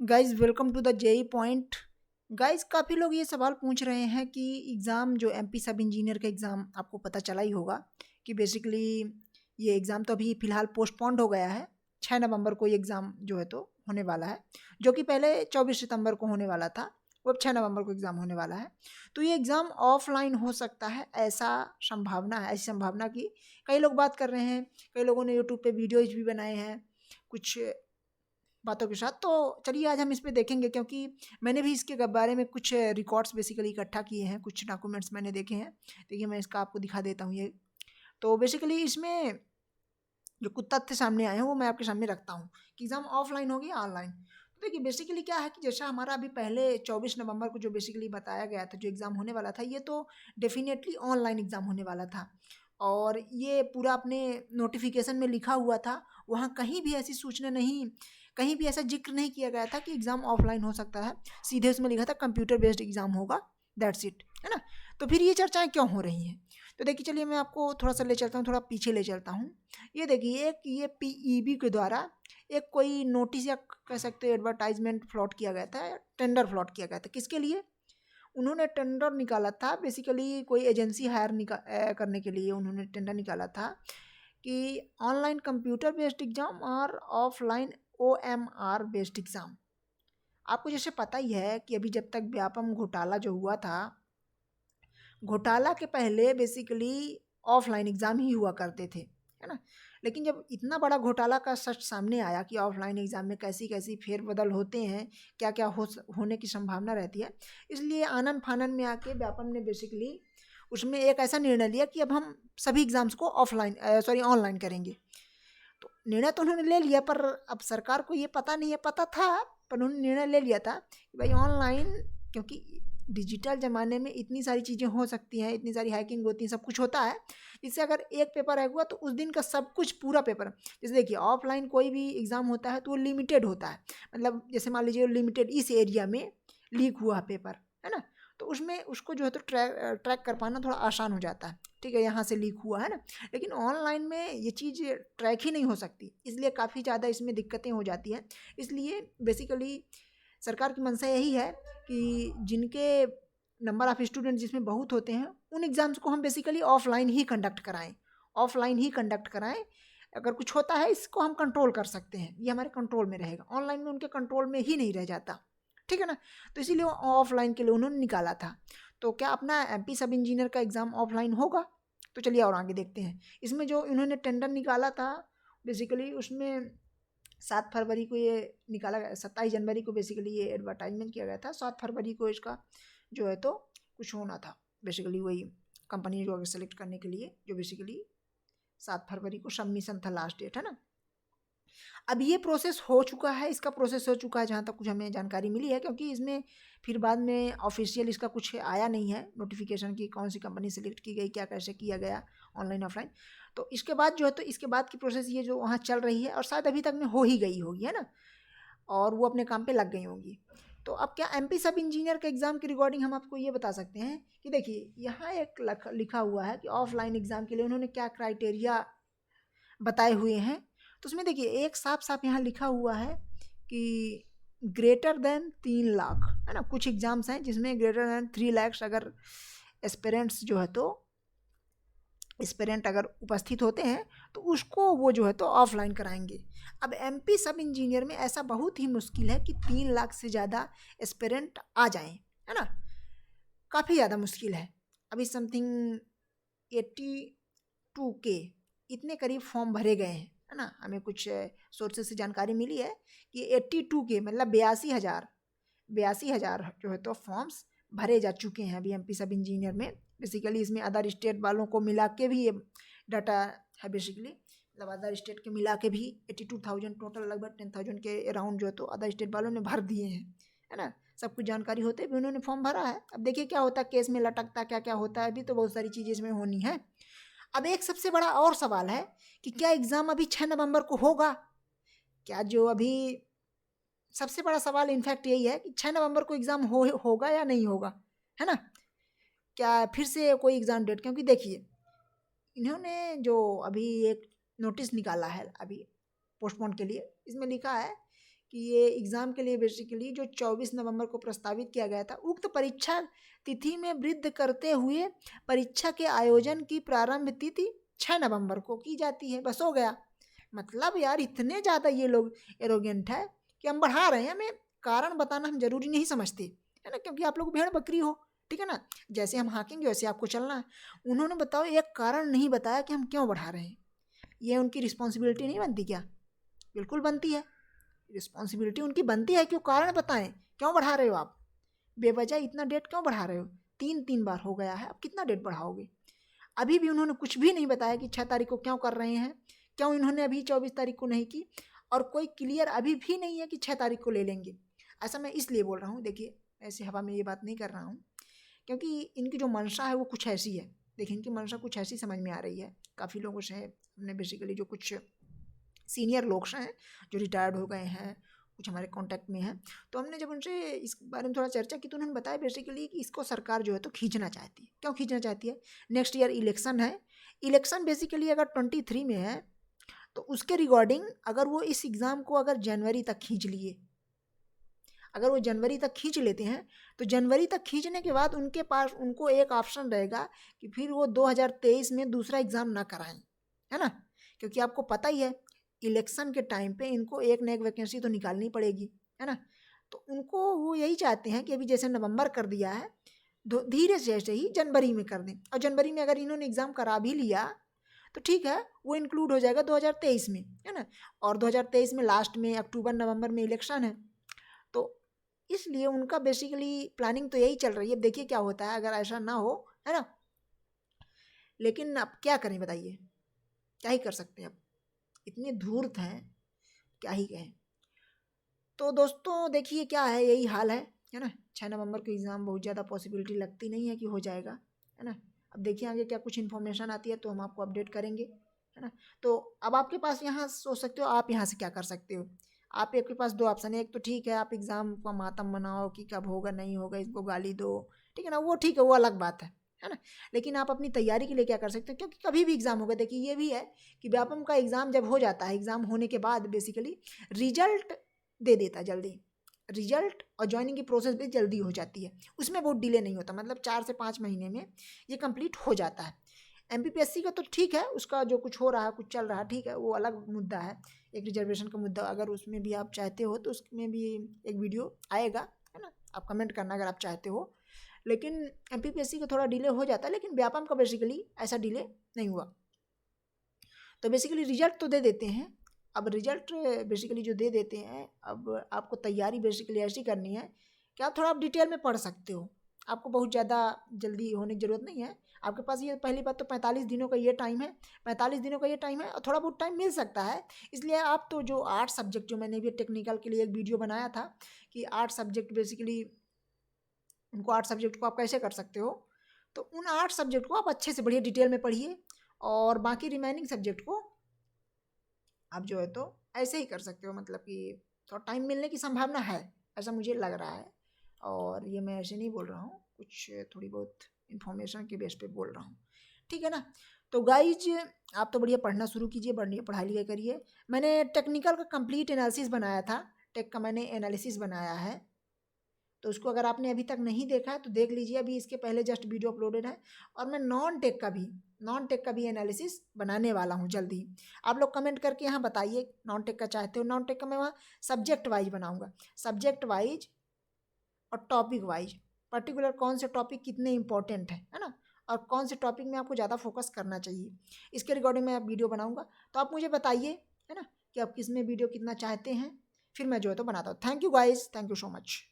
Guys welcome to the JE point. Guys काफ़ी लोग ये सवाल पूछ रहे हैं कि एग्ज़ाम जो एमपी सब इंजीनियर का एग्ज़ाम आपको पता चला ही होगा कि बेसिकली ये एग्ज़ाम तो अभी फ़िलहाल पोस्टपोन्ड हो गया है। 6 नवंबर को ये एग्ज़ाम जो है तो होने वाला है, जो कि पहले 24 सितंबर को होने वाला था। वो अब 6 नवंबर को एग्ज़ाम होने वाला है। तो ये एग्ज़ाम ऑफलाइन हो सकता है, ऐसा संभावना है, ऐसी संभावना की कई लोग बात कर रहे हैं। कई लोगों ने यूट्यूब पे वीडियोज भी बनाए हैं कुछ बातों के साथ। तो चलिए आज हम इस पे देखेंगे, क्योंकि मैंने भी इसके बारे में कुछ रिकॉर्ड्स बेसिकली इकट्ठा किए हैं, कुछ डॉक्यूमेंट्स मैंने देखे हैं। देखिए मैं इसका आपको दिखा देता हूँ ये। तो बेसिकली इसमें जो कुछ तथ्य सामने आए हैं वो मैं आपके सामने रखता हूँ कि एग्ज़ाम ऑफलाइन होगी या ऑनलाइन। तो देखिए बेसिकली क्या है कि जैसा हमारा अभी पहले 24 नवंबर को जो बेसिकली बताया गया था, जो एग्ज़ाम होने वाला था, ये तो डेफिनेटली ऑनलाइन एग्ज़ाम होने वाला था। और ये पूरा अपने नोटिफिकेशन में लिखा हुआ था। वहाँ कहीं भी ऐसी सूचना नहीं, कहीं भी ऐसा जिक्र नहीं किया गया था कि एग्ज़ाम ऑफलाइन हो सकता है। सीधे उसमें लिखा था कंप्यूटर बेस्ड एग्ज़ाम होगा, दैट्स इट, है ना। तो फिर ये चर्चाएं क्यों हो रही हैं? तो देखिए चलिए मैं आपको थोड़ा सा ले चलता हूँ, थोड़ा पीछे ले चलता हूँ। ये देखिए एक ये पीईबी के द्वारा एक कोई नोटिस या कह सकते हैं एडवर्टाइजमेंट फ्लॉट किया गया था, टेंडर फ्लॉट किया गया था। किसके लिए? उन्होंने टेंडर निकाला था, बेसिकली कोई एजेंसी हायर करने के लिए उन्होंने टेंडर निकाला था कि ऑनलाइन कंप्यूटर बेस्ड एग्ज़ाम और ऑफलाइन ओएमआर बेस्ड एग्ज़ाम। आपको जैसे पता ही है कि अभी जब तक व्यापम घोटाला जो हुआ था, घोटाला के पहले बेसिकली ऑफलाइन एग्ज़ाम ही हुआ करते थे, है ना। लेकिन जब इतना बड़ा घोटाला का सच सामने आया कि ऑफलाइन एग्ज़ाम में कैसी कैसी फेरबदल होते हैं, क्या क्या होने की संभावना रहती है, इसलिए आनन फानन में आके व्यापम ने बेसिकली उसमें एक ऐसा निर्णय लिया कि अब हम सभी एग्ज़ाम्स को ऑनलाइन करेंगे। तो निर्णय तो उन्होंने ले लिया, पर अब सरकार को ये पता नहीं है, पता था पर उन्होंने निर्णय ले लिया था कि भाई ऑनलाइन, क्योंकि डिजिटल ज़माने में इतनी सारी चीज़ें हो सकती हैं, इतनी सारी हैकिंग होती है, सब कुछ होता है। इससे अगर एक पेपर हैक हुआ तो उस दिन का सब कुछ पूरा पेपर, जैसे देखिए ऑफलाइन कोई भी एग्ज़ाम होता है तो वो लिमिटेड होता है। मतलब जैसे मान लीजिए लिमिटेड इस एरिया में लीक हुआ पेपर, है ना। तो उसमें उसको जो है तो ट्रैक कर पाना थोड़ा आसान हो जाता है। ठीक है, यहाँ से लीक हुआ है ना। लेकिन ऑनलाइन में ये चीज़ ट्रैक ही नहीं हो सकती, इसलिए काफ़ी ज़्यादा इसमें दिक्कतें हो जाती हैं। इसलिए बेसिकली सरकार की मंशा यही है कि जिनके नंबर ऑफ़ स्टूडेंट जिसमें बहुत होते हैं, उन एग्ज़ाम्स को हम बेसिकली ऑफ़लाइन ही कंडक्ट कराएँ, ऑफ़लाइन ही कंडक्ट कराएँ। अगर कुछ होता है इसको हम कंट्रोल कर सकते हैं, ये हमारे कंट्रोल में रहेगा। ऑनलाइन में उनके कंट्रोल में ही नहीं रह जाता, ठीक है ना। तो इसीलिए वो ऑफ़लाइन के लिए उन्होंने निकाला था। तो क्या अपना एमपी सब इंजीनियर का एग्ज़ाम ऑफ़लाइन होगा? तो चलिए और आगे देखते हैं। इसमें जो इन्होंने टेंडर निकाला था बेसिकली उसमें 7 फरवरी को ये निकाला गया, 27 जनवरी को बेसिकली ये एडवर्टाइजमेंट किया गया था। 7 फरवरी को इसका जो है तो कुछ होना था, बेसिकली वही कंपनी जो सेलेक्ट करने के लिए, जो बेसिकली 7 फरवरी को सबमिशन था, लास्ट डेट, है ना। अब ये प्रोसेस हो चुका है, इसका प्रोसेस हो चुका है जहाँ तक कुछ हमें जानकारी मिली है, क्योंकि इसमें फिर बाद में ऑफिशियल इसका कुछ आया नहीं है नोटिफिकेशन की कौन सी कंपनी सेलेक्ट की गई, क्या कैसे किया गया, ऑनलाइन ऑफलाइन। तो इसके बाद जो है तो इसके बाद की प्रोसेस ये जो वहाँ चल रही है, और शायद अभी तक में हो ही गई होगी, है ना, और वो अपने काम पे लग गई होंगी। तो अब क्या एमपी सब इंजीनियर के एग्ज़ाम की रिगार्डिंग हम आपको ये बता सकते हैं कि देखिए यहाँ एक लिखा हुआ है कि ऑफलाइन एग्ज़ाम के लिए उन्होंने क्या क्राइटेरिया बताए हुए हैं। तो उसमें देखिए एक साफ साफ यहाँ लिखा हुआ है कि ग्रेटर देन 3 लाख, है ना। कुछ एग्ज़ाम्स हैं जिसमें ग्रेटर देन 3 लाख अगर एस्पिरेंट्स जो है तो एस्पिरेंट अगर उपस्थित होते हैं तो उसको वो जो है तो ऑफलाइन कराएंगे। अब एमपी सब इंजीनियर में ऐसा बहुत ही मुश्किल है कि 3 लाख से ज़्यादा एस्पिरेंट आ जाएं, है ना। काफ़ी ज़्यादा मुश्किल है। अभी समथिंग 82K इतने करीब फॉर्म भरे गए हैं, है ना। हमें कुछ सोर्सेज से जानकारी मिली है कि 82K मतलब 82,000 जो है तो फॉर्म्स भरे जा चुके हैं अभी एमपी सब इंजीनियर में। बेसिकली इसमें अदर स्टेट वालों को मिला के भी ये डाटा है, बेसिकली मतलब अदर स्टेट के मिला के भी 82,000 टोटल, लगभग 10,000 के अराउंड जो है तो अदर स्टेट वालों ने भर दिए हैं, है ना। सब कुछ जानकारी होते भी उन्होंने फॉर्म भरा है। अब देखिए क्या होता है, केस में लटकता क्या क्या होता है, अभी तो बहुत सारी चीज़ें इसमें होनी है। अब एक सबसे बड़ा और सवाल है कि क्या एग्ज़ाम अभी 6 नवंबर को होगा? क्या जो अभी सबसे बड़ा सवाल इनफैक्ट यही है कि 6 नवंबर को एग्ज़ाम होगा या नहीं होगा, है ना। क्या फिर से कोई एग्ज़ाम डेट, क्योंकि देखिए इन्होंने जो अभी एक नोटिस निकाला है अभी पोस्टपोन के लिए, इसमें लिखा है कि ये एग्ज़ाम के लिए बेसिकली जो 24 नवंबर को प्रस्तावित किया गया था, उक्त परीक्षा तिथि में वृद्धि करते हुए परीक्षा के आयोजन की प्रारंभ तिथि 6 नवंबर को की जाती है। बस हो गया। मतलब यार इतने ज़्यादा ये लोग एरोगेंट है कि हम बढ़ा रहे हैं, हमें कारण बताना हम जरूरी नहीं समझते, है ना, क्योंकि आप लोग भेड़ बकरी हो, ठीक है ना, जैसे हम हाँकेंगे वैसे आपको चलना है। उन्होंने बताओ एक कारण नहीं बताया कि हम क्यों बढ़ा रहे हैं। ये उनकी रिस्पॉन्सिबिलिटी नहीं बनती क्या? बिल्कुल बनती है, रिस्पॉन्सिबिलिटी उनकी बनती है। क्यों? कारण बताएं, क्यों बढ़ा रहे हो आप? बेवजह इतना डेट क्यों बढ़ा रहे हो? 3 बार हो गया है, अब कितना डेट बढ़ाओगे? अभी भी उन्होंने कुछ भी नहीं बताया कि 6 तारीख को क्यों कर रहे हैं, क्यों इन्होंने अभी 24 तारीख को नहीं की, और कोई क्लियर अभी भी नहीं है कि 6 तारीख को ले लेंगे। ऐसा मैं इसलिए बोल रहा हूँ, देखिए ऐसे हवा में ये बात नहीं कर रहा हूँ, क्योंकि इनकी जो मंशा है वो कुछ ऐसी है। देखिए इनकी मंशा कुछ ऐसी समझ में आ रही है। काफ़ी लोगों से हमने बेसिकली जो कुछ सीनियर लोग हैं जो रिटायर्ड हो गए हैं, कुछ हमारे कांटेक्ट में हैं, तो हमने जब उनसे इस बारे में थोड़ा चर्चा की तो उन्होंने बताया बेसिकली कि इसको सरकार जो है तो खींचना चाहती है। क्यों खींचना चाहती है? नेक्स्ट ईयर इलेक्शन है। इलेक्शन बेसिकली अगर 23 में है तो उसके रिगार्डिंग अगर वो इस एग्ज़ाम को अगर जनवरी तक खींच लिए, अगर वो जनवरी तक खींच लेते हैं तो जनवरी तक खींचने के बाद उनके पास उनको एक ऑप्शन रहेगा कि फिर वो 2023 में दूसरा एग्ज़ाम ना कराएं, है ना, क्योंकि आपको पता ही है इलेक्शन के टाइम पे इनको एक न एक वैकेंसी तो निकालनी पड़ेगी, है ना। तो उनको वो यही चाहते हैं कि अभी जैसे नवंबर कर दिया है, धीरे से जैसे ही जनवरी में कर दें, और जनवरी में अगर इन्होंने एग्ज़ाम करा भी लिया तो ठीक है, वो इंक्लूड हो जाएगा 2023 में, है ना। और 2023 में लास्ट में अक्टूबर नवंबर में इलेक्शन है, तो इसलिए उनका बेसिकली प्लानिंग तो यही चल रही है। देखिए क्या होता है अगर ऐसा ना हो, है ना। लेकिन अब क्या करें बताइए, क्या ही कर सकते हैं, अब इतने धूर्त हैं, क्या ही कहें। तो दोस्तों देखिए क्या है, यही हाल है ना। 6 नवंबर को एग्ज़ाम बहुत ज़्यादा पॉसिबिलिटी लगती नहीं है कि हो जाएगा, है ना। अब देखिए आगे क्या कुछ इन्फॉर्मेशन आती है तो हम आपको अपडेट करेंगे, है ना। तो अब आपके पास यहाँ सोच सकते हो आप यहाँ से क्या कर सकते हो। आपके पास 2 ऑप्शन है। एक तो ठीक है आप एग्ज़ाम का मातम मनाओ कि कब होगा नहीं होगा, इसको गाली दो, ठीक है ना, वो ठीक है, वो अलग बात है ना। लेकिन आप अपनी तैयारी के लिए क्या कर सकते हो, क्योंकि कभी भी एग्ज़ाम होगा। देखिए ये भी है कि व्यापम का एग्ज़ाम जब हो जाता है, एग्ज़ाम होने के बाद बेसिकली रिजल्ट दे देता है जल्दी, रिजल्ट और ज्वाइनिंग की प्रोसेस भी जल्दी हो जाती है, उसमें बहुत डिले नहीं होता, मतलब 4 से 5 महीने में ये कंप्लीट हो जाता है। एमपीपीएससी का तो ठीक है, उसका जो कुछ हो रहा है कुछ चल रहा है ठीक है, वो अलग मुद्दा है, एक रिजर्वेशन का मुद्दा। अगर उसमें भी आप चाहते हो तो उसमें भी एक वीडियो आएगा, है ना, आप कमेंट करना अगर आप चाहते हो। लेकिन एमपीपीएससी का थोड़ा डिले हो जाता है, लेकिन व्यापम का बेसिकली ऐसा डिले नहीं हुआ। तो बेसिकली रिजल्ट तो दे देते हैं। अब रिजल्ट बेसिकली जो दे देते हैं, अब आपको तैयारी बेसिकली ऐसी करनी है कि आप थोड़ा आप डिटेल में पढ़ सकते हो। आपको बहुत ज़्यादा जल्दी होने की ज़रूरत नहीं है। आपके पास ये पहली बात तो 45 दिनों का ये टाइम है, 45 दिनों का ये टाइम है, और थोड़ा बहुत टाइम मिल सकता है। इसलिए आप तो जो 8 सब्जेक्ट, जो मैंने भी टेक्निकल के लिए एक वीडियो बनाया था कि 8 सब्जेक्ट बेसिकली उनको 8 सब्जेक्ट को आप कैसे कर सकते हो, तो उन 8 सब्जेक्ट को आप अच्छे से बढ़िया डिटेल में पढ़िए, और बाकी रिमेनिंग सब्जेक्ट को आप जो है तो ऐसे ही कर सकते हो। मतलब कि थोड़ा टाइम मिलने की संभावना है, ऐसा मुझे लग रहा है। और ये मैं ऐसे नहीं बोल रहा हूँ, कुछ थोड़ी बहुत इन्फॉर्मेशन के बेस पे बोल रहा हूँ, ठीक है ना। तो गाइज आप तो बढ़िया पढ़ना शुरू कीजिए, बढ़िया पढ़ाई लिखाई करिए। मैंने टेक्निकल का कंप्लीट एनालिसिस बनाया था, टेक का मैंने एनालिसिस बनाया है, तो उसको अगर आपने अभी तक नहीं देखा है तो देख लीजिए, अभी इसके पहले जस्ट वीडियो अपलोडेड है। और मैं नॉन टेक का भी एनालिसिस बनाने वाला हूँ जल्दी ही। आप लोग कमेंट करके यहाँ बताइए नॉन टेक का चाहते हो। नॉन टेक का मैं वहाँ सब्जेक्ट वाइज बनाऊँगा, सब्जेक्ट वाइज और टॉपिक वाइज, पर्टिकुलर कौन से टॉपिक कितने इंपॉर्टेंट है ना, और कौन से टॉपिक में आपको ज़्यादा फोकस करना चाहिए, इसके रिगार्डिंग मैं वीडियो बनाऊँगा। तो आप मुझे बताइए, है ना, कि आप किस में वीडियो कितना चाहते हैं, फिर मैं जो है तो बनाता हूँ। Thank you guys, thank you so much.